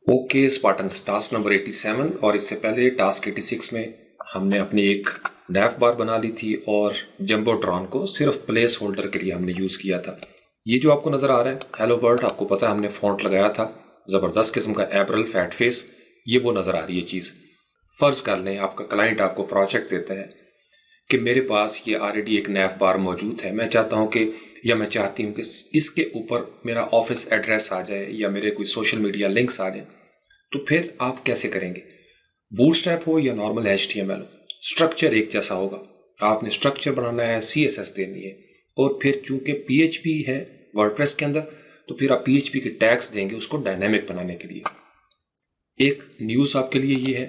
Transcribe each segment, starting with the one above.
Okay Spartans, task number 87 और इससे पहले टास्क 86 में हमने अपनी एक नैव बार बना ली थी और जंबोट्रॉन को सिर्फ प्लेस होल्डर के लिए हमने यूज़ किया था। ये जो आपको नज़र आ रहा है हेलो वर्ल्ड, आपको पता है हमने फॉन्ट लगाया था ज़बरदस्त किस्म का एप्रल फैट फेस, ये वो नज़र आ रही है चीज़। फ़र्ज़ कर लें आपका क्लाइंट आपको प्रोजेक्ट देता है कि मेरे पास ये ऑलरेडी एक नैव बार मौजूद है, मैं चाहता हूँ कि या मैं चाहती हूँ कि इसके ऊपर मेरा ऑफिस एड्रेस आ जाए या मेरे कोई सोशल मीडिया लिंक्स आ जाए। तो फिर आप कैसे करेंगे? बूटस्ट्रैप हो या नॉर्मल HTML हो, स्ट्रक्चर एक जैसा होगा। आपने स्ट्रक्चर बनाना है, CSS देनी है और फिर चूंकि PHP है वर्डप्रेस के अंदर, तो फिर आप PHP के टैग्स देंगे उसको डायनेमिक बनाने के लिए। एक न्यूज़ आपके लिए ये है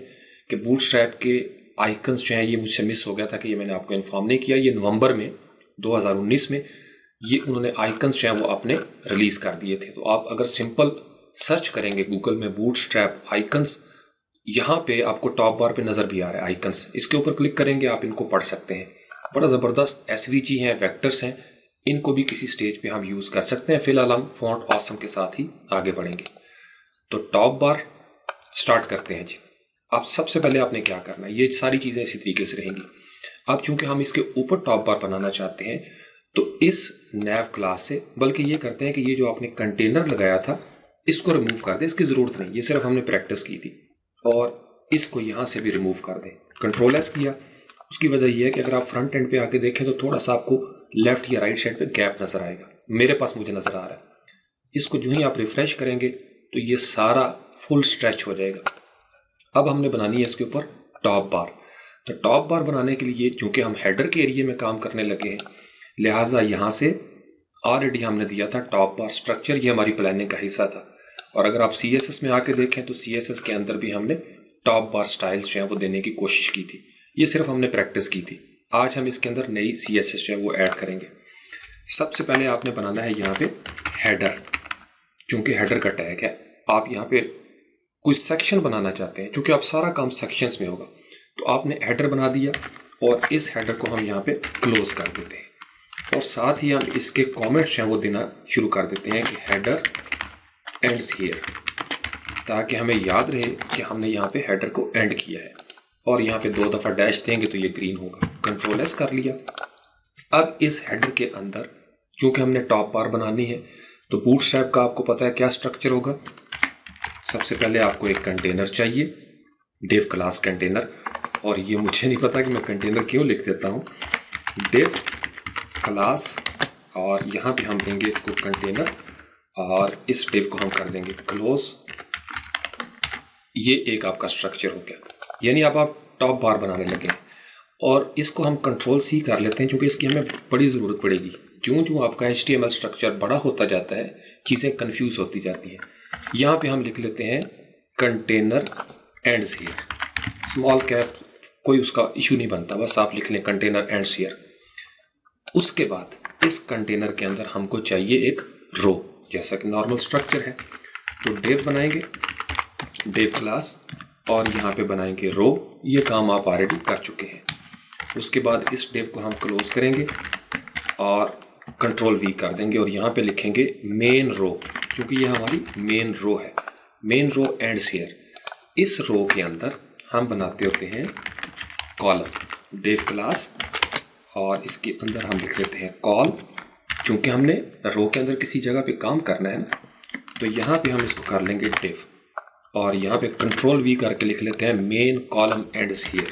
कि बूटस्ट्रैप के आइकन्स जो हैं ये मुझसे मिस हो गया था कि ये मैंने आपको इन्फॉर्म नहीं किया। ये नवंबर में 2019 में ये उन्होंने आइकन्स जो हैं वो आपने रिलीज़ कर दिए थे। तो आप अगर सिंपल सर्च करेंगे गूगल में बूटस्ट्रैप आइकन्स, यहाँ पे आपको टॉप बार पे नज़र भी आ रहा है आइकन्स, इसके ऊपर क्लिक करेंगे आप इनको पढ़ सकते हैं। बड़ा ज़बरदस्त SVG हैं, वेक्टर्स हैं, इनको भी किसी स्टेज पे हम यूज़ कर सकते हैं। फिलहाल हम फॉन्ट ऑसम के साथ ही आगे बढ़ेंगे। तो टॉप बार स्टार्ट करते हैं जी। अब सबसे पहले आपने क्या करना है, ये सारी चीज़ें इसी तरीके से रहेंगी। अब चूंकि हम इसके ऊपर टॉप बार बनाना चाहते हैं तो इस नैव क्लास से, बल्कि ये करते हैं कि ये जो आपने कंटेनर लगाया था इसको रिमूव कर दें, इसकी ज़रूरत नहीं, ये सिर्फ हमने प्रैक्टिस की थी। और इसको यहाँ से भी रिमूव कर दें, कंट्रोल S किया। उसकी वजह यह है कि अगर आप फ्रंट एंड पे आके देखें तो थोड़ा सा आपको लेफ्ट या राइट साइड पे गैप नज़र आएगा, मेरे पास मुझे नज़र आ रहा है। इसको जो ही आप रिफ्रेश करेंगे तो ये सारा फुल स्ट्रेच हो जाएगा। अब हमने बनानी है इसके ऊपर टॉप बार। तो टॉप बार बनाने के लिए चूंकि हम हेडर के एरिया में काम करने लगे हैं, लिहाजा यहाँ से ऑलरेडी हमने दिया था टॉप बार स्ट्रक्चर, ये हमारी प्लानिंग का हिस्सा था। और अगर आप CSS में आके देखें तो CSS के अंदर भी हमने टॉप बार स्टाइल्स जो हैं वो देने की कोशिश की थी। ये सिर्फ हमने प्रैक्टिस की थी। आज हम इसके अंदर नई CSS जो है वो ऐड करेंगे। सबसे पहले आपने बनाना है यहाँ पे हेडर, चूंकि हेडर का टैग है। आप यहाँ पे कोई सेक्शन बनाना चाहते हैं, चूंकि आप सारा काम सेक्शंस में होगा, तो आपने हेडर बना दिया और इस हेडर को हम यहाँ पे क्लोज कर देते हैं और साथ ही हम इसके कमेंट्स हैं वो देना शुरू कर देते हैं कि हेडर एंड्स हियर, ताकि हमें याद रहे कि हमने यहाँ पे हेडर को एंड किया है। और यहाँ पे 2 दफ़ा डैश देंगे तो ये ग्रीन होगा। कंट्रोल S कर लिया। अब इस हेडर के अंदर चूंकि हमने टॉप बार बनानी है तो बूटस्ट्रैप का आपको पता है क्या स्ट्रक्चर होगा। सबसे पहले आपको एक कंटेनर चाहिए, डिव क्लास कंटेनर, और ये मुझे नहीं पता कि मैं कंटेनर क्यों लिख देता हूँ, डिव क्लास, और यहाँ पे हम देंगे इसको कंटेनर और इस डिव को हम कर देंगे क्लोज। ये एक आपका स्ट्रक्चर हो गया, यानी अब आप टॉप बार बनाने लगे हैं। और इसको हम कंट्रोल C कर लेते हैं क्योंकि इसकी हमें बड़ी ज़रूरत पड़ेगी। ज्यों ज्यों आपका HTML स्ट्रक्चर बड़ा होता जाता है चीज़ें कन्फ्यूज़ होती जाती हैं। यहाँ पे हम लिख लेते हैं container ends here, small cap, कोई उसका इशू नहीं बनता, बस आप लिख लें कंटेनर एंड्स हियर। उसके बाद इस कंटेनर के अंदर हमको चाहिए एक रो, जैसा कि नॉर्मल स्ट्रक्चर है। तो डिव बनाएंगे, डिव क्लास, और यहाँ पे बनाएंगे रो। ये काम आप ऑलरेडी कर चुके हैं। उसके बाद इस डिव को हम क्लोज करेंगे और कंट्रोल V कर देंगे और यहाँ पे लिखेंगे मेन रो, क्योंकि ये हमारी मेन रो है। Main row ends here. इस रो के अंदर हम बनाते होते हैं कॉलम, डिव क्लास, और इसके अंदर हम लिख लेते हैं कॉल। चूंकि हमने रो के अंदर किसी जगह पे काम करना है ना, तो यहाँ पे हम इसको कर लेंगे डिव, और यहाँ पे कंट्रोल V करके लिख लेते हैं main column ends here,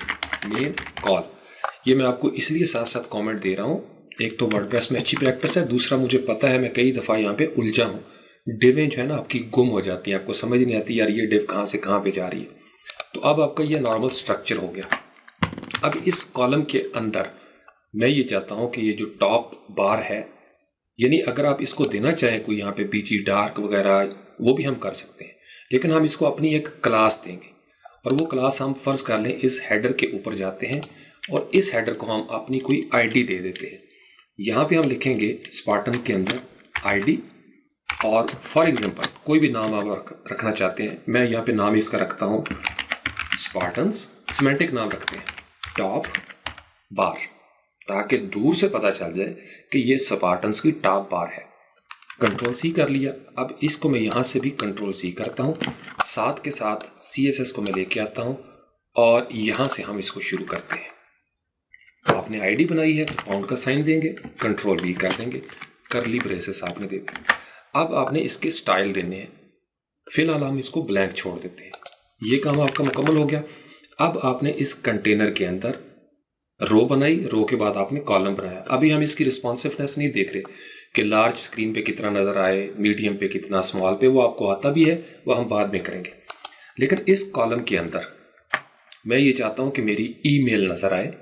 main call. ये मैं आपको इसलिए साथ साथ कमेंट दे रहा हूँ, एक तो वर्डप्रेस में अच्छी प्रैक्टिस है, दूसरा मुझे पता है मैं कई दफ़ा यहाँ पे उलझा हूँ। डिवें जो है ना आपकी गुम हो जाती है, आपको समझ नहीं आती यार ये डिव कहाँ से कहाँ पे जा रही है। तो अब आपका ये नॉर्मल स्ट्रक्चर हो गया। अब इस कॉलम के अंदर मैं ये चाहता हूँ कि ये जो टॉप बार है, यानी अगर आप इसको देना चाहें कोई यहाँ पे BG डार्क वगैरह, वो भी हम कर सकते हैं, लेकिन हम इसको अपनी एक क्लास देंगे। और वो क्लास हम फ़र्ज़ कर लें इस हेडर के ऊपर जाते हैं और इस हेडर को हम अपनी कोई ID दे देते हैं। यहाँ पे हम लिखेंगे स्पार्टन के अंदर ID, और फॉर एग्जांपल कोई भी नाम आप रखना चाहते हैं, मैं यहाँ पे नाम इसका रखता हूँ स्पार्टन्स, सिमेंटिक नाम रखते हैं टॉप बार, ताकि दूर से पता चल जाए कि ये स्पार्टन्स की टॉप बार है। कंट्रोल सी कर लिया। अब इसको मैं यहाँ से भी कंट्रोल सी करता हूँ, साथ के साथ CSS को मैं लेके आता हूँ और यहाँ से हम इसको शुरू करते हैं। आपने आईडी बनाई है तो पाउंड का साइन देंगे, कंट्रोल V कर देंगे, करली ब्रेसेस आपने दे दी। अब आपने इसके स्टाइल देने हैं। फिलहाल हम इसको ब्लैंक छोड़ देते हैं। ये काम आपका मुकम्मल हो गया। अब आपने इस कंटेनर के अंदर रो बनाई, रो के बाद आपने कॉलम बनाया। अभी हम इसकी रिस्पॉन्सिवनेस नहीं देख रहे कि लार्ज स्क्रीन पे कितना नज़र आए, मीडियम पे कितना, स्मॉल पे, वो आपको आता भी है, वो हम बाद में करेंगे। लेकिन इस कॉलम के अंदर मैं ये चाहता हूँ कि मेरी ईमेल नज़र आए।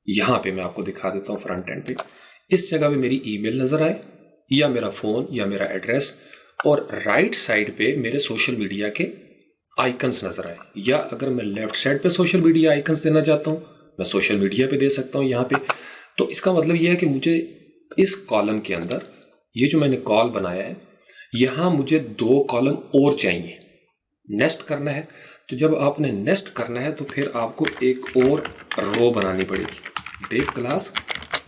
यहाँ पे मैं आपको दिखा देता हूँ फ्रंट एंड पे, इस जगह पे मेरी ईमेल नज़र आए या मेरा फ़ोन या मेरा एड्रेस, और राइट साइड पे मेरे सोशल मीडिया के आइकन्स नज़र आए। या अगर मैं लेफ्ट साइड पे सोशल मीडिया आइकन्स देना चाहता हूँ, मैं सोशल मीडिया पे दे सकता हूँ यहाँ पे। तो इसका मतलब ये है कि मुझे इस कॉलम के अंदर ये जो मैंने कॉल बनाया है, यहाँ मुझे 2 कॉलम और चाहिए। नेस्ट करना है, तो जब आपने नेस्ट करना है तो फिर आपको एक और रो बनानी पड़ेगी, डेव क्लास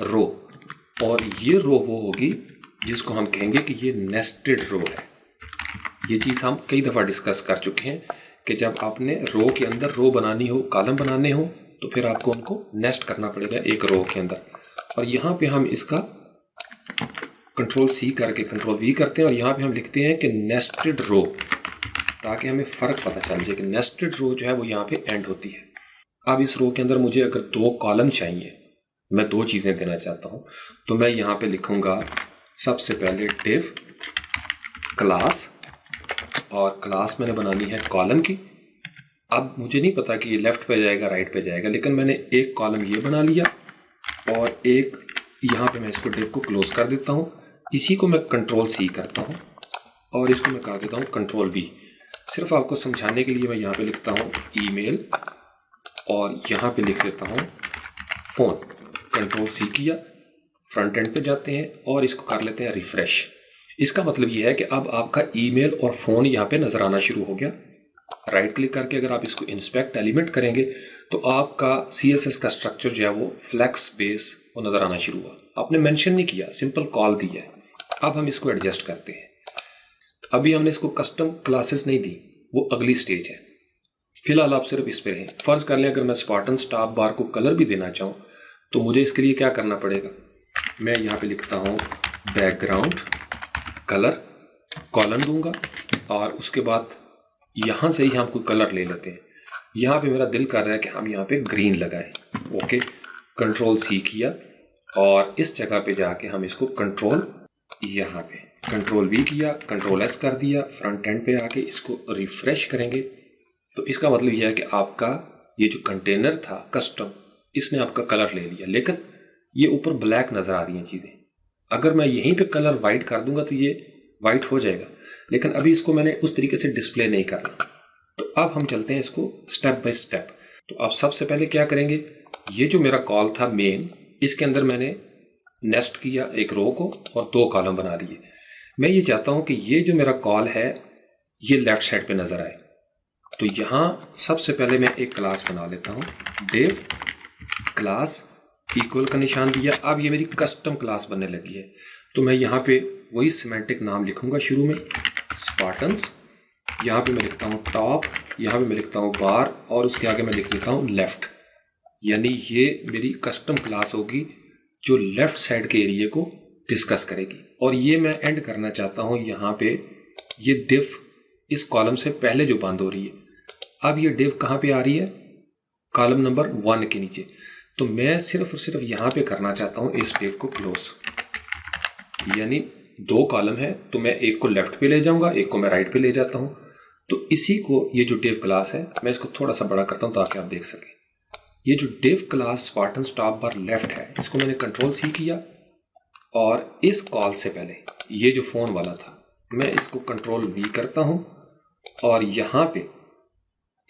रो। और ये रो वो होगी जिसको हम कहेंगे कि ये नेस्टेड रो है। ये चीज़ हम कई दफ़ा डिस्कस कर चुके हैं कि जब आपने रो के अंदर रो बनानी हो, कॉलम बनाने हो, तो फिर आपको उनको नेस्ट करना पड़ेगा एक रो के अंदर। और यहाँ पे हम इसका कंट्रोल C करके कंट्रोल V करते हैं और यहाँ पे हम लिखते हैं कि नेस्टेड रो, ताकि हमें फ़र्क पता चल जाए कि नेस्टेड रो जो है वो यहाँ पे एंड होती है। अब इस रो के अंदर मुझे अगर 2 कॉलम चाहिए, मैं 2 चीज़ें देना चाहता हूँ, तो मैं यहाँ पे लिखूँगा सबसे पहले डिव क्लास, और क्लास मैंने बनानी है कॉलम की। अब मुझे नहीं पता कि ये लेफ़्ट पे जाएगा राइट पे जाएगा, लेकिन मैंने एक कॉलम ये बना लिया और एक यहाँ पे मैं इसको डिव को क्लोज कर देता हूँ। इसी को मैं कंट्रोल C करता हूँ और इसको मैं कर देता हूँ कंट्रोल V। सिर्फ आपको समझाने के लिए मैं यहाँ पे लिखता हूँ ईमेल और यहाँ पे लिख देता हूँ फ़ोन। कंट्रोल C किया, फ्रंट एंड पे जाते हैं और इसको कर लेते हैं रिफ़्रेश। इसका मतलब ये है कि अब आपका ईमेल और फ़ोन यहाँ पे नज़र आना शुरू हो गया। राइट क्लिक करके अगर आप इसको इंस्पेक्ट एलिमेंट करेंगे तो आपका CSS का स्ट्रक्चर जो है वो फ्लैक्स बेस वो नज़र आना शुरू हुआ। आपने मेंशन नहीं किया, सिंपल कॉल दी है। अब हम इसको एडजस्ट करते हैं। अभी हमने इसको कस्टम क्लासेस नहीं दी, वो अगली स्टेज है। फिलहाल आप सिर्फ इस पे रहें। फ़र्ज़ कर लें अगर मैं स्पार्टन स्टाफ बार को कलर भी देना चाहूँ तो मुझे इसके लिए क्या करना पड़ेगा। मैं यहाँ पे लिखता हूँ बैकग्राउंड कलर, कॉलम दूंगा और उसके बाद यहाँ से ही हम कोई कलर ले लेते हैं। यहाँ पे मेरा दिल कर रहा है कि हम यहाँ पे ग्रीन लगाएं। ओके, कंट्रोल C किया और इस जगह पे जाके हम इसको यहाँ पे कंट्रोल V किया, कंट्रोल S कर दिया, फ्रंट एंड पे आके इसको रिफ्रेश करेंगे। तो इसका मतलब यह है कि आपका ये जो कंटेनर था कस्टम, इसने आपका कलर ले लिया, लेकिन ये ऊपर ब्लैक नज़र आ रही हैं चीज़ें। अगर मैं यहीं पे कलर वाइट कर दूंगा तो ये वाइट हो जाएगा, लेकिन अभी इसको मैंने उस तरीके से डिस्प्ले नहीं करना। तो अब हम चलते हैं इसको स्टेप बाय स्टेप। तो अब सबसे पहले क्या करेंगे, ये जो मेरा कॉल था मेन, इसके अंदर मैंने नेस्ट किया एक रो को और 2 कॉलम बना लिए। मैं ये चाहता हूँ कि ये जो मेरा कॉल है ये लेफ्ट साइड पे नज़र आए। तो यहाँ सबसे पहले मैं एक क्लास बना लेता हूँ, डिव क्लास इक्वल का निशान दिया। अब ये मेरी कस्टम क्लास बनने लगी है। तो मैं यहाँ पे वही सिमेंटिक नाम लिखूँगा शुरू में, स्पार्टन्स। यहाँ पे मैं लिखता हूँ टॉप, यहाँ पे मैं लिखता हूँ बार और उसके आगे मैं लिख देता हूँ लेफ़्ट। यानी ये मेरी कस्टम क्लास होगी जो लेफ़्ट साइड के एरिया को डिस्कस करेगी। और ये मैं एंड करना चाहता हूँ यहाँ पे, ये डिव इस कॉलम से पहले जो बंद हो रही है। अब ये डिव कहाँ पे आ रही है, कॉलम नंबर 1 के नीचे। तो मैं सिर्फ और सिर्फ यहाँ पे करना चाहता हूँ इस डिव को क्लोज। यानी 2 कॉलम है तो मैं एक को लेफ्ट पे ले जाऊंगा, एक को मैं राइट पे ले जाता हूँ। तो इसी को, ये जो डिव क्लास है, मैं इसको थोड़ा सा बड़ा करता हूँ ताकि आप देख सकें। ये जो डिव क्लास स्पार्टन स्टॉप बार लेफ्ट है, इसको मैंने कंट्रोल C किया और इस कॉल से पहले ये जो फ़ोन वाला था मैं इसको कंट्रोल V करता हूँ और यहाँ पे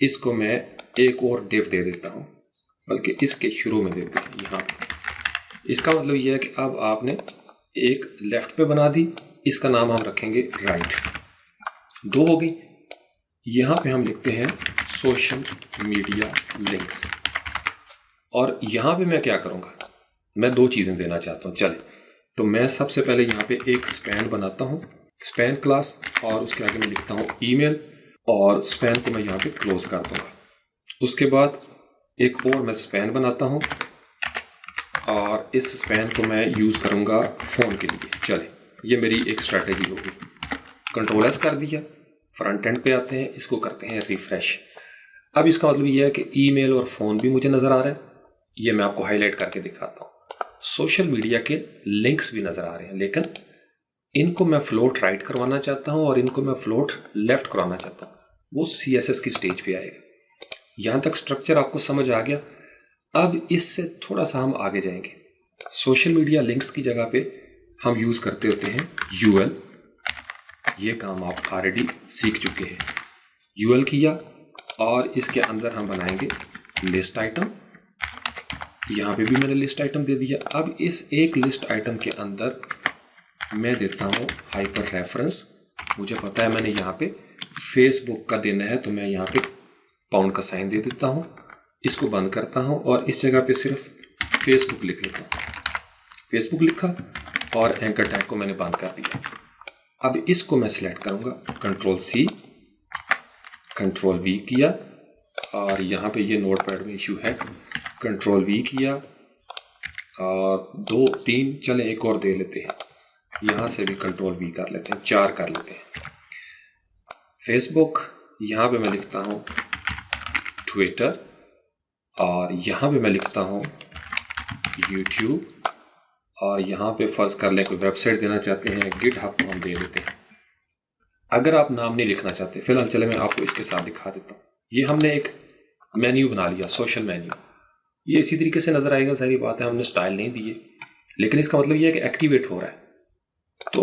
इसको मैं एक और डिव दे देता हूँ, बल्कि इसके शुरू में देते हैं यहाँ पे। इसका मतलब यह है कि अब आपने एक लेफ्ट पे बना दी, इसका नाम हम रखेंगे राइट। 2 हो गई। यहाँ पे हम लिखते हैं सोशल मीडिया लिंक्स। और यहाँ पे मैं क्या करूँगा, मैं 2 चीज़ें देना चाहता हूँ। चले, तो मैं सबसे पहले यहाँ पे एक स्पैन बनाता हूँ, स्पैन क्लास, और उसके आगे मैं लिखता हूँ ईमेल, और स्पैन को मैं यहाँ पे क्लोज कर दूंगा। उसके बाद एक और मैं स्पैन बनाता हूँ और इस स्पैन को मैं यूज़ करूँगा फ़ोन के लिए। चले, ये मेरी एक स्ट्रैटेजी होगी। कंट्रोल एस कर दिया, फ्रंट एंड पे आते हैं, इसको करते हैं रिफ्रेश। अब इसका मतलब ये है कि ईमेल और फ़ोन भी मुझे नज़र आ रहा है। ये मैं आपको हाईलाइट करके दिखाता हूँ। सोशल मीडिया के लिंक्स भी नज़र आ रहे हैं, लेकिन इनको मैं फ्लोट राइट करवाना चाहता हूँ और इनको मैं फ्लोट लेफ्ट करवाना चाहता हूँ। वो CSS की स्टेज पे आएगा। यहाँ तक स्ट्रक्चर आपको समझ आ गया। अब इससे थोड़ा सा हम आगे जाएंगे। सोशल मीडिया लिंक्स की जगह पे हम यूज़ करते होते हैं UL। ये काम आप ऑलरेडी सीख चुके हैं। UL किया और इसके अंदर हम बनाएंगे लिस्ट आइटम। यहाँ पे भी मैंने लिस्ट आइटम दे दिया। अब इस एक लिस्ट आइटम के अंदर मैं देता हूँ हाइपर रेफरेंस। मुझे पता है मैंने यहाँ पे फेसबुक का देना है, तो मैं यहाँ पे पाउंड का साइन दे देता हूँ। इसको बंद करता हूँ और इस जगह पे सिर्फ फेसबुक लिख लेता हूँ। फेसबुक लिखा और एंकर टैग को मैंने बंद कर दिया। अब इसको मैं सिलेक्ट करूँगा, Ctrl+C, Ctrl+V किया, और यहाँ पे ये नोटपैड में इशू है, Ctrl+V किया, और 2 3 चले एक और दे लेते हैं। यहाँ से भी Ctrl+V कर लेते हैं, 4 कर लेते हैं। फेसबुक, यहाँ पे मैं लिखता हूँ ट्विटर, और यहाँ पे मैं लिखता हूँ यूट्यूब, और यहाँ पे फर्ज कर लें कोई वेबसाइट देना चाहते हैं, GitHub को हम दे देते हैं। अगर आप नाम नहीं लिखना चाहते, फिलहाल चले मैं आपको इसके साथ दिखा देता हूँ। ये हमने एक मेन्यू बना लिया, सोशल मेन्यू। ये इसी तरीके से नज़र आएगा, सारी बात है, हमने स्टाइल नहीं दिए, लेकिन इसका मतलब ये है कि एक्टिवेट हो रहा है। तो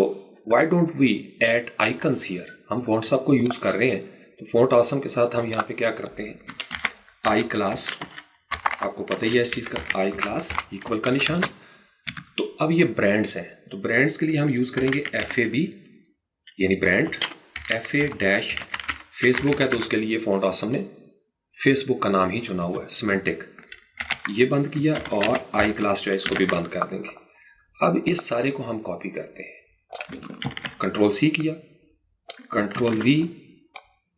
why don't we add icons here. हम फॉन्ट्स आपको यूज़ कर रहे हैं, तो फॉन्ट आसम के साथ हम यहाँ पे क्या करते हैं, आई क्लास, आपको पता ही है इस चीज़ का, आई क्लास इक्वल का निशान। तो अब ये ब्रांड्स हैं, तो ब्रांड्स के लिए हम यूज़ करेंगे FAB, यानी ब्रांड, FA- फेसबुक है तो उसके लिए फॉन्ट आसम ने फेसबुक का नाम ही चुना हुआ है, सिमेंटिक। ये बंद किया और आई क्लास जो है इसको भी बंद कर देंगे। अब इस सारे को हम कॉपी करते हैं, Ctrl+C किया, Ctrl+V,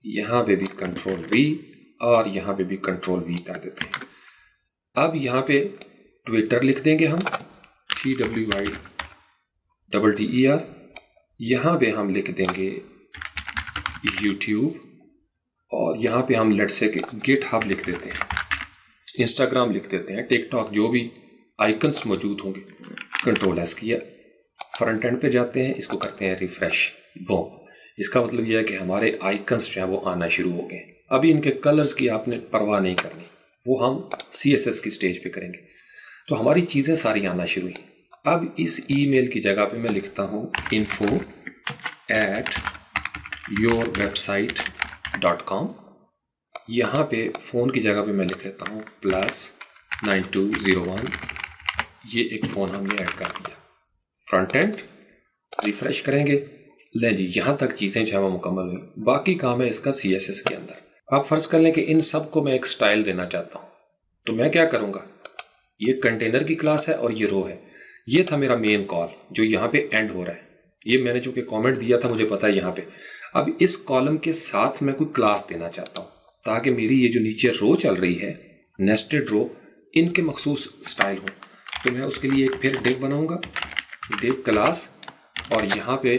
यहाँ पे भी Ctrl+V, और यहाँ पे भी Ctrl+V कर देते हैं। अब यहाँ पे ट्विटर लिख देंगे हम, TWITTER। यहाँ पे हम लिख देंगे यूट्यूब, और यहाँ पे हम लेट्स से GitHub लिख देते हैं, इंस्टाग्राम लिख देते हैं, टिकटॉक, जो भी आइकन्स मौजूद होंगे। Ctrl+S किया, फ्रंट एंड पे जाते हैं, इसको करते हैं रिफ्रेश, बूम। इसका मतलब यह है कि हमारे आइकन्स जो है वो आना शुरू हो गए। अभी इनके कलर्स की आपने परवाह नहीं करनी, वो हम CSS की स्टेज पे करेंगे। तो हमारी चीज़ें सारी आना शुरू हुई। अब इस ईमेल की जगह पे मैं लिखता हूँ info@yourwebsite.com। यहाँ पे फ़ोन की जगह पे मैं लिख लेता हूँ +9201। ये एक फ़ोन हमने ऐड कर दिया। फ्रंट एंड रिफ्रेश करेंगे, लें जी, यहाँ तक चीज़ें जो है वो मुकम्मल हुई। बाकी काम है इसका CSS के अंदर। आप फ़र्ज़ कर लें कि इन सब को मैं एक स्टाइल देना चाहता हूँ, तो मैं क्या करूँगा, ये कंटेनर की क्लास है और ये रो है। ये था मेरा मेन कॉल जो यहाँ पे एंड हो रहा है। ये मैंने जो कि कमेंट दिया था, मुझे पता है यहाँ पे। अब इस कॉलम के साथ मैं कोई क्लास देना चाहता हूँ ताकि मेरी ये जो नीचे रो चल रही है, नेस्टेड रो, इनके मखसूस स्टाइल हो। तो मैं उसके लिए एक फिर डिव बनाऊँगा, डिव क्लास, और यहाँ पे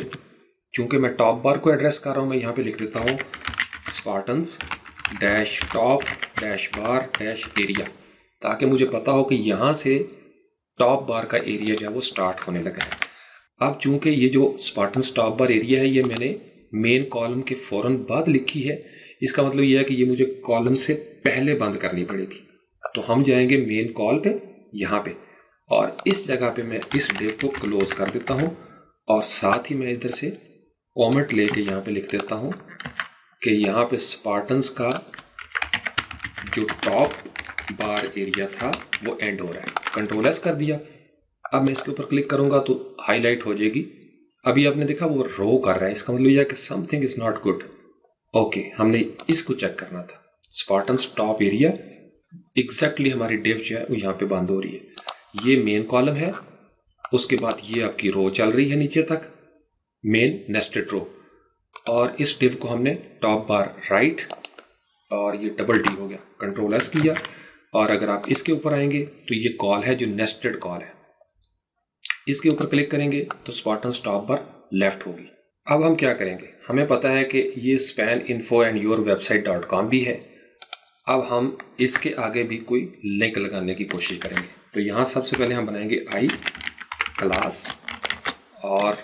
चूँकि मैं टॉप बार को एड्रेस कर रहा हूँ, मैं यहाँ पे लिख देता हूँ Spartans-top-bar-area, ताकि मुझे पता हो कि यहाँ से टॉप बार का एरिया जो है वो स्टार्ट होने लगा है। अब चूंकि ये जो स्पार्टन्स टॉप बार एरिया है, ये मैंने मेन कॉलम के फ़ौरन बाद लिखी है। इसका मतलब ये है कि ये मुझे कॉलम से पहले बंद करनी पड़ेगी। तो हम जाएंगे मेन कॉल पे, यहाँ पे, और इस जगह पे मैं इस डिव को क्लोज कर देता हूँ, और साथ ही मैं इधर से कॉमेंट लेके यहाँ पे लिख देता हूँ कि यहाँ पे स्पार्टन्स का जो टॉप बार एरिया था वो एंड हो रहा है। Ctrl+S कर दिया। अब मैं इसके ऊपर क्लिक करूंगा तो हाईलाइट हो जाएगी। अभी आपने देखा वो रो कर रहा है, इसका मतलब यह है कि something is not good. Okay, हमने इसको चेक करना था। स्पार्टन्स टॉप एरिया एग्जैक्टली हमारी डिव जो है वो यहाँ पे बंद हो रही है। ये मेन कॉलम है उसके बाद ये आपकी रो चल रही है नीचे तक, मेन नेस्टेड रो, और इस डिव को हमने टॉप बार राइट और ये डबल टी हो गया, कंट्रोल एस किया, और अगर आप इसके ऊपर आएंगे तो ये कॉल है जो नेस्टेड कॉल है, इसके ऊपर क्लिक करेंगे तो स्पार्टन्स टॉप बार लेफ्ट होगी। अब हम क्या करेंगे, हमें पता है कि ये spaninfo@yourwebsite.com भी है। अब हम इसके आगे भी कोई लिंक लगाने की कोशिश करेंगे। तो यहाँ सबसे पहले हम बनाएंगे आई क्लास, और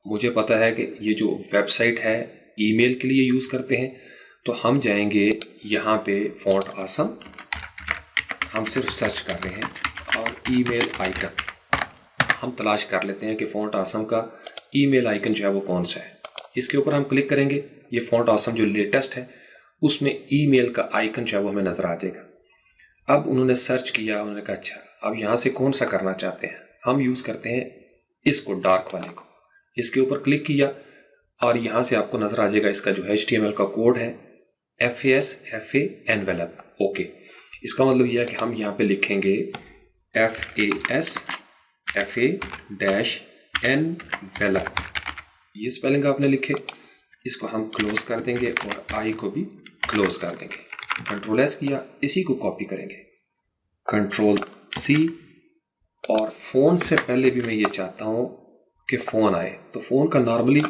मुझे पता है कि ये जो वेबसाइट है ईमेल के लिए यूज़ करते हैं, तो हम जाएंगे यहाँ पे फॉन्ट आसम, हम सिर्फ सर्च कर रहे हैं, और ईमेल आइकन हम तलाश कर लेते हैं कि फॉन्ट आसम का ईमेल आइकन जो है वो कौन सा है। इसके ऊपर हम क्लिक करेंगे, ये फॉन्ट आसम जो लेटेस्ट है उसमें ईमेल का आइकन जो है वो हमें नज़र आ जाएगा। अब उन्होंने सर्च किया, उन्होंने कहा अच्छा अब यहाँ से कौन सा करना चाहते हैं, हम यूज़ करते हैं इसको, डार्क वाले को। इसके ऊपर क्लिक किया और यहाँ से आपको नज़र आ जाएगा इसका जो HTML का कोड है FAS एनवेलप। ओके, इसका मतलब यह है कि हम यहाँ पे लिखेंगे FAS एनवेलप, ये स्पेलिंग आपने लिखे, इसको हम क्लोज कर देंगे और आई को भी क्लोज कर देंगे। कंट्रोल एस किया, इसी को कॉपी करेंगे, कंट्रोल सी, और फ़ोन से पहले भी मैं ये चाहता हूँ कि फ़ोन आए, तो फ़ोन का नॉर्मली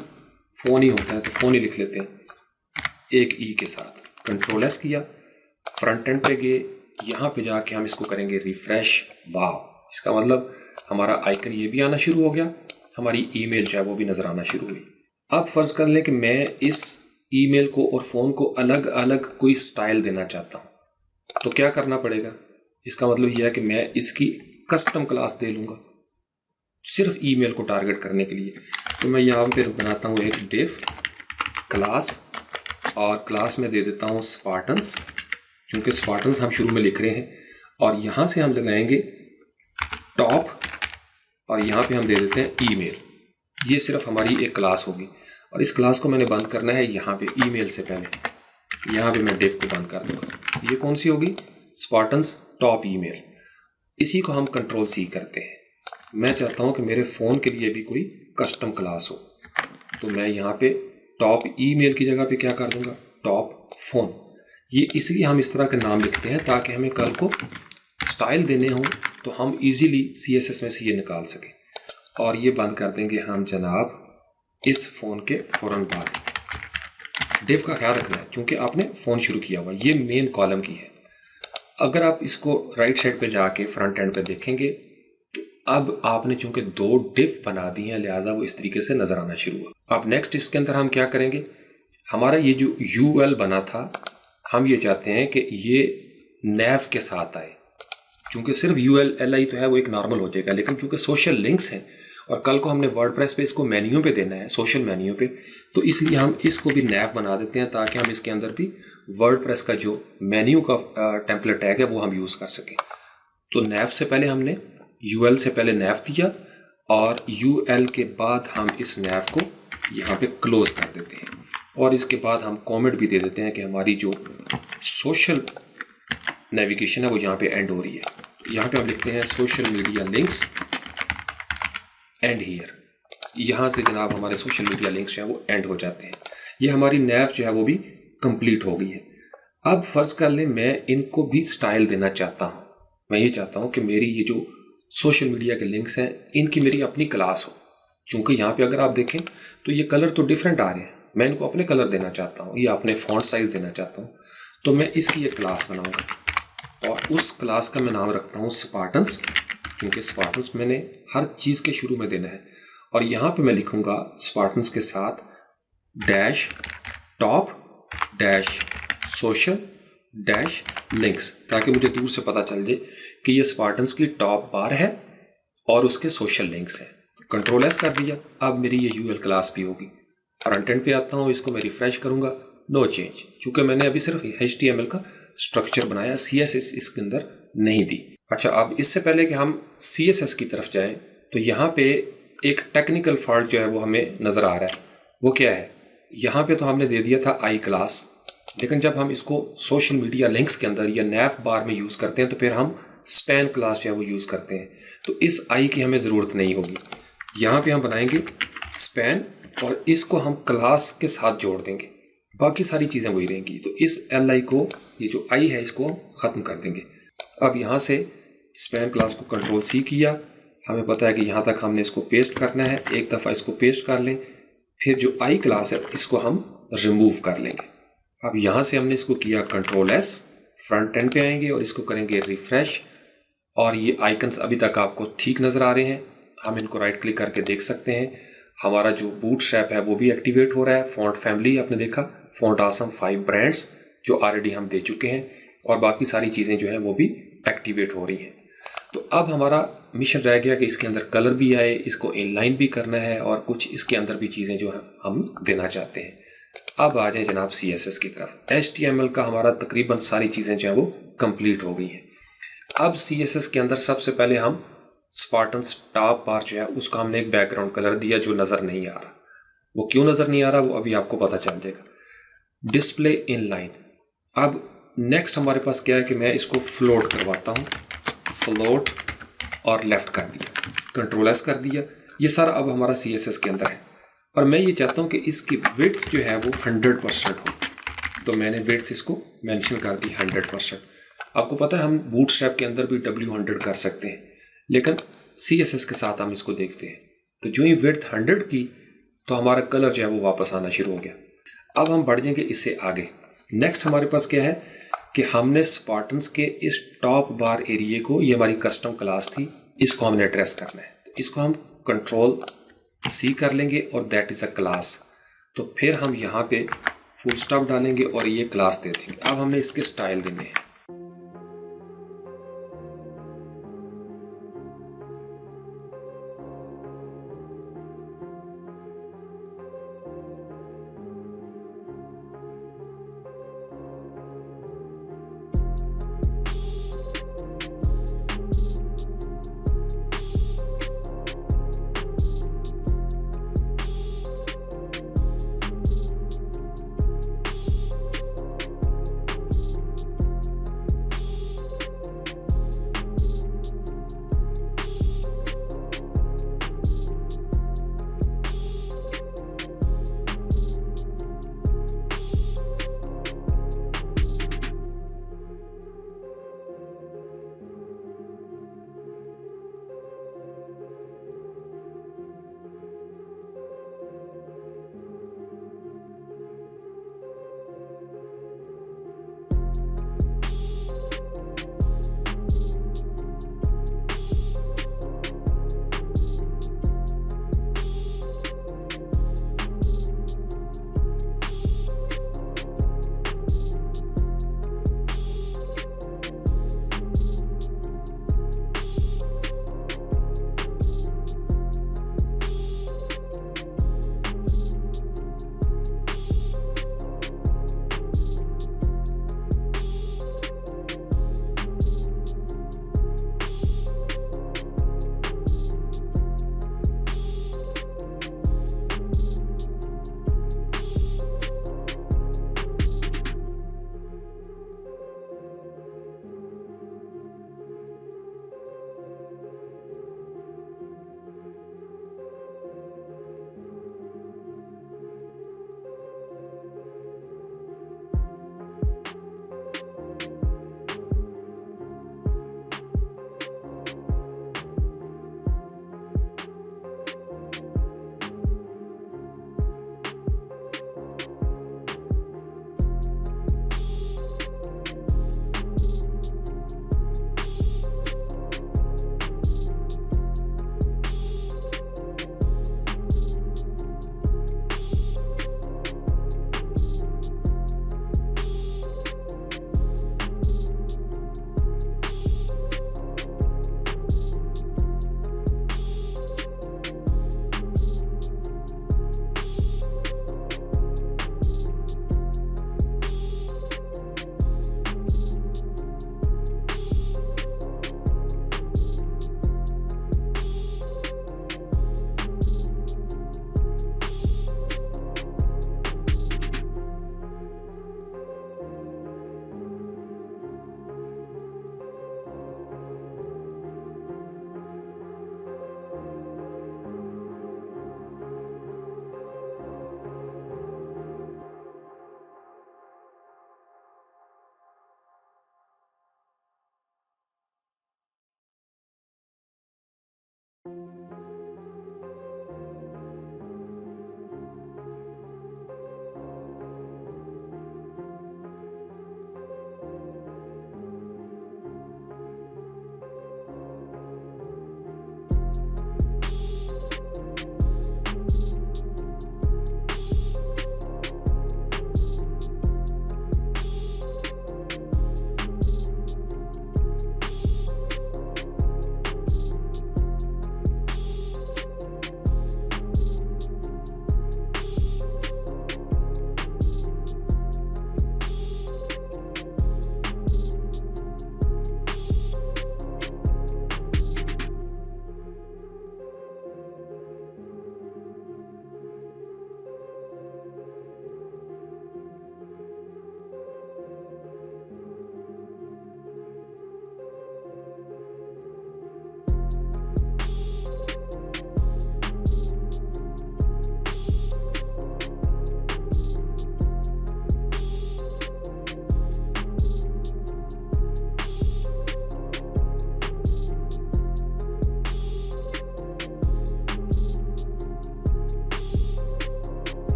फ़ोन ही होता है, तो फ़ोन ही लिख लेते हैं एक ई के साथ। कंट्रोल एस किया, फ्रंट एंड पे गए, यहाँ पे जाके हम इसको करेंगे रिफ्रेश। वाह, इसका मतलब हमारा आइकन ये भी आना शुरू हो गया, हमारी ईमेल जो है वो भी नज़र आना शुरू हुई। अब फ़र्ज़ कर लें कि मैं इस ईमेल को और फ़ोन को अलग अलग कोई स्टाइल देना चाहता हूँ, तो क्या करना पड़ेगा, इसका मतलब यह है कि मैं इसकी कस्टम क्लास दे लूँगा सिर्फ ईमेल को टारगेट करने के लिए। तो मैं यहाँ पर बनाता हूँ एक डिव क्लास, और क्लास में दे देता हूँ स्पार्टन्स, क्योंकि स्पार्टन्स हम शुरू में लिख रहे हैं, और यहाँ से हम लगाएंगे टॉप, और यहाँ पे हम दे देते हैं ईमेल। ये सिर्फ हमारी एक क्लास होगी, और इस क्लास को मैंने बंद करना है यहाँ पे ईमेल से पहले, यहाँ पे मैं डिव को बंद कर दूँगा। ये कौन सी होगी, स्पार्टन्स टॉप ईमेल। इसी को हम कंट्रोल सी करते हैं। मैं चाहता हूँ कि मेरे फ़ोन के लिए भी कोई कस्टम क्लास हो, तो मैं यहाँ पे टॉप ईमेल की जगह पे क्या कर दूँगा, टॉप फ़ोन। ये इसलिए हम इस तरह के नाम लिखते हैं ताकि हमें कल को स्टाइल देने हों तो हम इजीली CSS में से ये निकाल सकें। और ये बंद कर देंगे हम जनाब इस फ़ोन के फ़ौरन बाद। डिव का ख्याल रखना है क्योंकि आपने फ़ोन शुरू किया हुआ, ये मेन कॉलम की है। अगर आप इसको राइट साइड पे जाके फ्रंट एंड पे देखेंगे तो अब आपने चूंकि दो डिव बना दी हैं, लिहाजा वो इस तरीके से नज़र आना शुरू हुआ। अब नेक्स्ट इसके अंदर हम क्या करेंगे, हमारा ये जो UL बना था, हम ये चाहते हैं कि ये nav के साथ आए। चूंकि सिर्फ ULLI तो है वो एक नॉर्मल हो जाएगा, लेकिन चूंकि सोशल लिंक्स हैं और कल को हमने वर्डप्रेस पे इसको मेन्यू पे देना है, सोशल मेन्यू पे, तो इसलिए हम इसको भी nav बना देते हैं ताकि हम इसके अंदर भी वर्डप्रेस का जो मेन्यू का टेम्पलेट टैग है वो हम यूज़ कर सकें। तो nav से पहले हमने UL से पहले nav दिया, और UL के बाद हम इस nav को यहाँ पे क्लोज कर देते हैं, और इसके बाद हम कमेंट भी दे देते हैं कि हमारी जो सोशल नेविगेशन है वो यहाँ पे एंड हो रही है। यहाँ पे हम लिखते हैं social media links and here. यहाँ से जनाब हमारे सोशल मीडिया लिंक्स जो है वो एंड हो जाते हैं। ये हमारी nav जो है वो भी कंप्लीट हो गई है। अब फर्ज कर लें मैं इनको भी स्टाइल देना चाहता हूँ। मैं ये चाहता हूँ कि मेरी ये जो सोशल मीडिया के लिंक्स हैं इनकी मेरी अपनी क्लास हो। चूँकि यहाँ पे अगर आप देखें तो ये कलर तो डिफरेंट आ रहे हैं, मैं इनको अपने कलर देना चाहता हूँ, ये अपने फॉन्ट साइज देना चाहता हूँ। तो मैं इसकी एक क्लास बनाऊँगा और उस क्लास का मैं नाम रखता हूँ स्पार्टन्स, क्योंकि स्पार्टन्स मैंने हर चीज़ के शुरू में देना है। और यहाँ पे मैं लिखूँगा स्पार्टन्स के साथ dash top dash social dash links, ताकि मुझे दूर से पता चल जाए कि ये स्पार्टन्स की टॉप बार है और उसके सोशल लिंक्स हैं। कंट्रोल एस कर दिया, अब मेरी ये UL क्लास भी होगी। फ्रंट एंड पे आता हूँ, इसको मैं रिफ्रेश करूँगा, नो चेंज, क्योंकि मैंने अभी सिर्फ HTML का स्ट्रक्चर बनाया, CSS इसके अंदर नहीं दी। अच्छा, अब इससे पहले कि हम CSS की तरफ जाएं तो यहाँ पे एक टेक्निकल फॉल्ट जो है वो हमें नज़र आ रहा है। वो क्या है, यहाँ पे तो हमने दे दिया था आई क्लास, लेकिन जब हम इसको सोशल मीडिया लिंक्स के अंदर या nav बार में यूज़ करते हैं तो फिर हम स्पैन क्लास जो है वो यूज़ करते हैं। तो इस आई की हमें ज़रूरत नहीं होगी। यहाँ पे हम बनाएंगे स्पैन और इसको हम क्लास के साथ जोड़ देंगे, बाकी सारी चीज़ें वही रहेंगी। तो इस एल आई को, ये जो आई है, इसको ख़त्म कर देंगे। अब यहाँ से स्पैन क्लास को कंट्रोल सी किया, हमें पता है कि यहाँ तक हमने इसको पेस्ट करना है। एक दफ़ा इसको पेस्ट कर लें, फिर जो आई क्लास है इसको हम रिमूव कर लेंगे। अब यहाँ से हमने इसको किया कंट्रोल एस, फ्रंट एंड पे आएंगे और इसको करेंगे रिफ्रेश, और ये आइकन्स अभी तक आपको ठीक नज़र आ रहे हैं। हम इनको राइट क्लिक करके देख सकते हैं। हमारा जो बूटस्ट्रैप है वो भी एक्टिवेट हो रहा है। फॉन्ट फैमिली आपने देखा, फॉन्ट आसम 5 ब्रांड्स जो ऑलरेडी हम दे चुके हैं, और बाकी सारी चीज़ें जो हैं वो भी एक्टिवेट हो रही हैं। तो अब हमारा मिशन रह गया कि इसके अंदर कलर भी आए, इसको इनलाइन भी करना है, और कुछ इसके अंदर भी चीज़ें जो है हम देना चाहते हैं। अब आ जाए जनाब CSS की तरफ। HTML का हमारा तकरीबन सारी चीज़ें जो है वो कंप्लीट हो गई हैं। अब CSS के अंदर सबसे पहले हम स्पार्टन्स टॉप बार जो है उसका हमने एक बैकग्राउंड कलर दिया जो नज़र नहीं आ रहा। वो क्यों नज़र नहीं आ रहा वो अभी आपको पता चल जाएगा। Display inline. अब नेक्स्ट हमारे पास क्या है कि मैं इसको फ्लोट करवाता हूँ, फ्लोट, और लेफ्ट कर दिया, कंट्रोल एस कर दिया। ये सारा अब हमारा CSS के अंदर है, और मैं ये चाहता हूँ कि इसकी विड्थ जो है वो 100% हो। तो मैंने विड्थ इसको मेंशन कर दी 100%। आपको पता है हम बूटस्ट्रैप के अंदर भी W100 कर सकते हैं, लेकिन CSS के साथ हम इसको देखते हैं। तो जो ही विड्थ 100 की तो हमारा कलर जो है वो वापस आना शुरू हो गया। अब हम बढ़ जाएंगे इससे आगे। नेक्स्ट हमारे पास क्या है कि हमने स्पार्टन्स के इस टॉप बार एरिया को, ये हमारी कस्टम क्लास थी, इसको हमने एड्रेस करना है। तो इसको हम कंट्रोल C कर लेंगे और दैट इज़ अ क्लास। तो फिर हम यहाँ पे फुल स्टॉप डालेंगे और ये क्लास दे देंगे। अब हमने इसके स्टाइल देने हैं।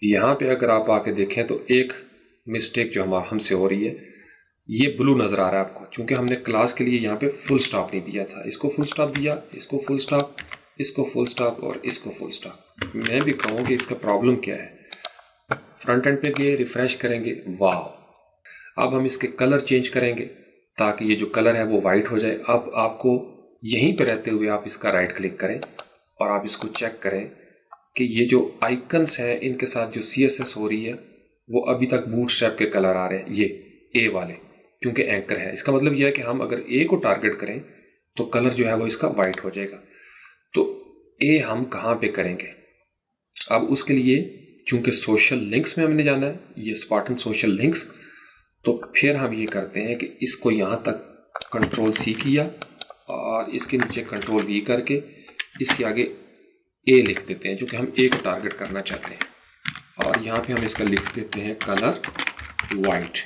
यहाँ पे अगर आप आके देखें तो एक मिस्टेक जो हमसे हो रही है, ये ब्लू नज़र आ रहा है आपको, क्योंकि हमने क्लास के लिए यहाँ पे फुल स्टॉप नहीं दिया था। इसको फुल स्टॉप दिया, इसको फुल स्टॉप, इसको फुल स्टॉप और इसको फुल स्टॉप। मैं भी कहूँ कि इसका प्रॉब्लम क्या है। फ्रंट एंड पे गए, रिफ्रेश करेंगे, वाह। अब हम इसके कलर चेंज करेंगे ताकि ये जो कलर है वो वाइट हो जाए। अब आपको यहीं पे रहते हुए आप इसका राइट क्लिक करें और आप इसको चेक करें कि ये जो आइकन्स हैं इनके साथ जो CSS हो रही है वो अभी तक बूटस्ट्रैप के कलर आ रहे हैं, ये ए वाले, क्योंकि एंकर है। इसका मतलब यह है कि हम अगर ए को टारगेट करें तो कलर जो है वो इसका वाइट हो जाएगा। तो ए हम कहाँ पे करेंगे? अब उसके लिए चूंकि सोशल लिंक्स में हमने जाना है, ये स्पार्टन सोशल लिंक्स, तो फिर हम ये करते हैं कि इसको यहाँ तक Ctrl+C किया और इसके नीचे Ctrl+V करके इसके आगे ए लिख देते हैं, जो कि हम ए को टारगेट करना चाहते हैं। और यहाँ पे हम इसका लिख देते हैं कलर वाइट।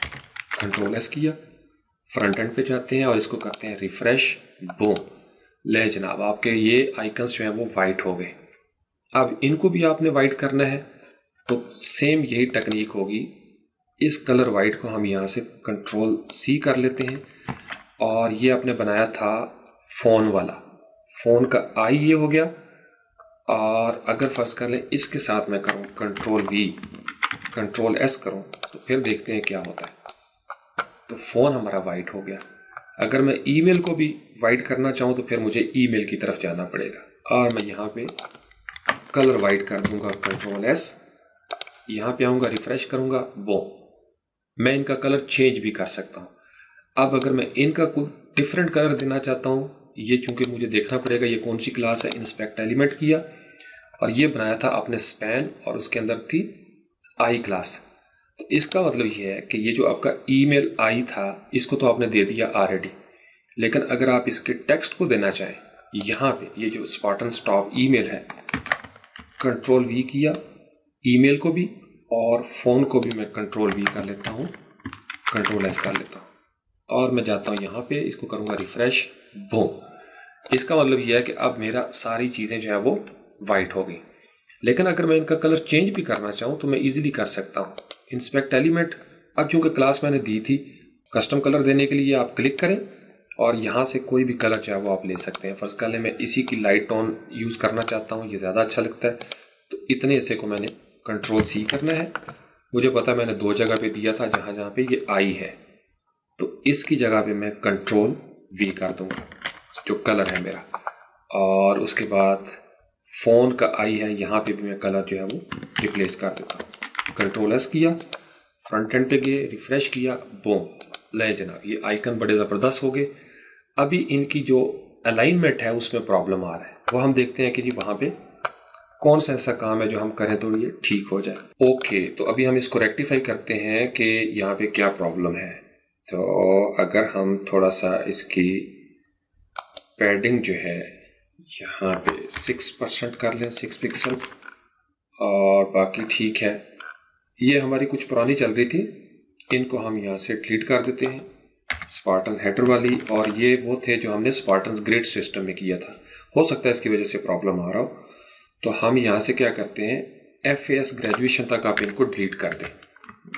Ctrl+S किया, फ्रंट एंड पे जाते हैं और इसको करते हैं रिफ्रेश, बूम, ले जनाब, आपके ये आइकन्स जो हैं वो वाइट हो गए। अब इनको भी आपने वाइट करना है तो सेम यही टेक्निक होगी। इस कलर वाइट को हम यहाँ से Ctrl+C कर लेते हैं और ये आपने बनाया था फ़ोन वाला, फ़ोन का आई ये हो गया। और अगर फर्ज कर लें इसके साथ मैं करूँ Ctrl+V, Ctrl+S करूँ तो फिर देखते हैं क्या होता है। तो फ़ोन हमारा वाइट हो गया। अगर मैं ईमेल को भी वाइट करना चाहूँ तो फिर मुझे ईमेल की तरफ जाना पड़ेगा और मैं यहाँ पे कलर वाइट कर दूंगा Ctrl+S, यहाँ पे आऊँगा, रिफ्रेश करूँगा, वो मैं इनका कलर चेंज भी कर सकता हूँ। अब अगर मैं इनका कोई डिफरेंट कलर देना चाहता हूँ, ये चूंकि मुझे देखना पड़ेगा ये कौन सी क्लास है। इंस्पेक्ट एलिमेंट किया और ये बनाया था आपने स्पैन और उसके अंदर थी आई क्लास। तो इसका मतलब ये है कि ये जो आपका ईमेल आई था इसको तो आपने दे दिया ऑलरेडी, लेकिन अगर आप इसके टेक्स्ट को देना चाहें, यहाँ पे ये जो स्पार्टन स्टॉप ईमेल है, Ctrl+V किया, ईमेल को भी और फ़ोन को भी मैं Ctrl+V कर लेता हूँ, Ctrl+S कर लेता हूँ और मैं जाता हूँ यहाँ पे, इसको करूँगा रिफ्रेश, बूम। इसका मतलब यह है कि अब मेरा सारी चीज़ें जो है वो वाइट हो गई। लेकिन अगर मैं इनका कलर चेंज भी करना चाहूँ तो मैं इजीली कर सकता हूँ। इंस्पेक्ट एलिमेंट, अब चूँकि क्लास मैंने दी थी कस्टम कलर देने के लिए, आप क्लिक करें और यहाँ से कोई भी कलर चाहे वो आप ले सकते हैं। फर्स्ट कर लें मैं इसी की लाइट टोन यूज़ करना चाहता हूँ, ये ज़्यादा अच्छा लगता है, तो इतने ऐसे को मैंने Ctrl+C करना है मुझे पता मैंने 2 जगह पे दिया था जहाँ जहाँ पे ये आई है, तो इसकी जगह पे मैं कंट्रोल V कर दूंगा जो कलर है मेरा, और उसके बाद फ़ोन का आई है, यहाँ पे भी मैं कलर जो है वो रिप्लेस कर देता हूँ। कंट्रोल S किया, फ्रंट एंड पे गए, रिफ़्रेश किया, बूम, ले जनाब ये आइकन बड़े ज़बरदस्त हो गए। अभी इनकी जो अलाइनमेंट है उसमें प्रॉब्लम आ रहा है, वो हम देखते हैं कि जी वहाँ पे कौन सा ऐसा काम है जो हम करें तो ये ठीक हो जाए। ओके, तो अभी हम इसको रेक्टिफाई करते हैं कि यहाँ पे क्या प्रॉब्लम है। तो अगर हम थोड़ा सा इसकी पैडिंग जो है यहाँ पे 6% कर लें, 6 पिक्सल, और बाकी ठीक है। ये हमारी कुछ पुरानी चल रही थी, इनको हम यहाँ से डिलीट कर देते हैं, स्पार्टन हेडर वाली, और ये वो थे जो हमने स्पार्टन ग्रिड सिस्टम में किया था। हो सकता है इसकी वजह से प्रॉब्लम आ रहा हो, तो हम यहाँ से क्या करते हैं, FAS ग्रेजुएशन तक आप इनको डिलीट कर दें,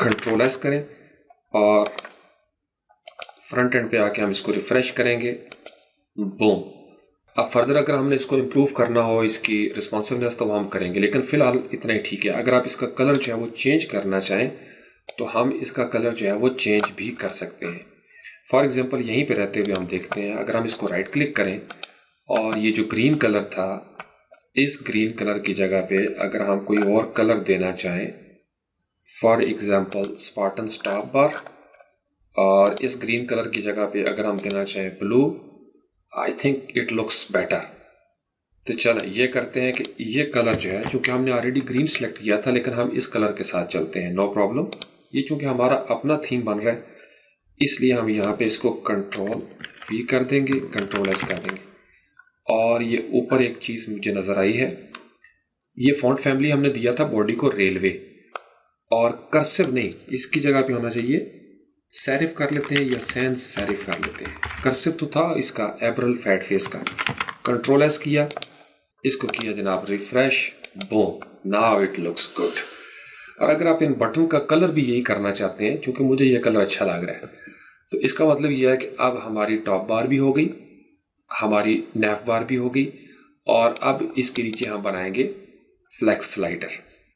कंट्रोल S करें, और फ्रंट एंड पे आके हम इसको रिफ़्रेश करेंगे, बूम। अब फर्दर अगर हमने इसको इम्प्रूव करना हो, इसकी रिस्पॉन्सिवनेस, तो वो हम करेंगे, लेकिन फ़िलहाल इतना ही ठीक है। अगर आप इसका कलर जो है वो चेंज करना चाहें तो हम इसका कलर जो है वो चेंज भी कर सकते हैं। फॉर एग्ज़ाम्पल यहीं पे रहते हुए हम देखते हैं, अगर हम इसको राइट क्लिक करें और ये जो ग्रीन कलर था, इस ग्रीन कलर की जगह पे अगर हम कोई और कलर देना चाहें, फॉर एग्ज़ाम्पल स्पार्टन स्टॉप बार, और इस ग्रीन कलर की जगह पे अगर हम देना चाहें blue, I think it looks better. तो चलो ये करते हैं कि ये कलर जो है, चूँकि हमने ऑलरेडी ग्रीन सेलेक्ट किया था, लेकिन हम इस कलर के साथ चलते हैं, नो प्रॉब्लम। ये चूँकि हमारा अपना थीम बन रहा है, इसलिए हम यहाँ पे इसको कंट्रोल V कर देंगे, कंट्रोल S कर देंगे। और ये ऊपर एक चीज़ मुझे नज़र आई है, ये फॉन्ट फैमिली हमने दिया था बॉडी को रेलवे, और कर्सिव नहीं, इसकी जगह पे होना चाहिए सेरिफ कर लेते हैं, या सैंस सेरिफ कर लेते हैं। कर्सिव तो था इसका एब्रल फैट फेस का, कंट्रोल S किया, इसको किया जनाब refresh, boom, now it looks good. और अगर आप इन बटन का कलर भी यही करना चाहते हैं, क्योंकि मुझे ये कलर अच्छा लग रहा है, तो इसका मतलब यह है कि अब हमारी टॉप बार भी हो गई, हमारी नैफ बार भी हो गई, और अब इसके नीचे हम बनाएंगे फ्लेक्स स्लाइडर।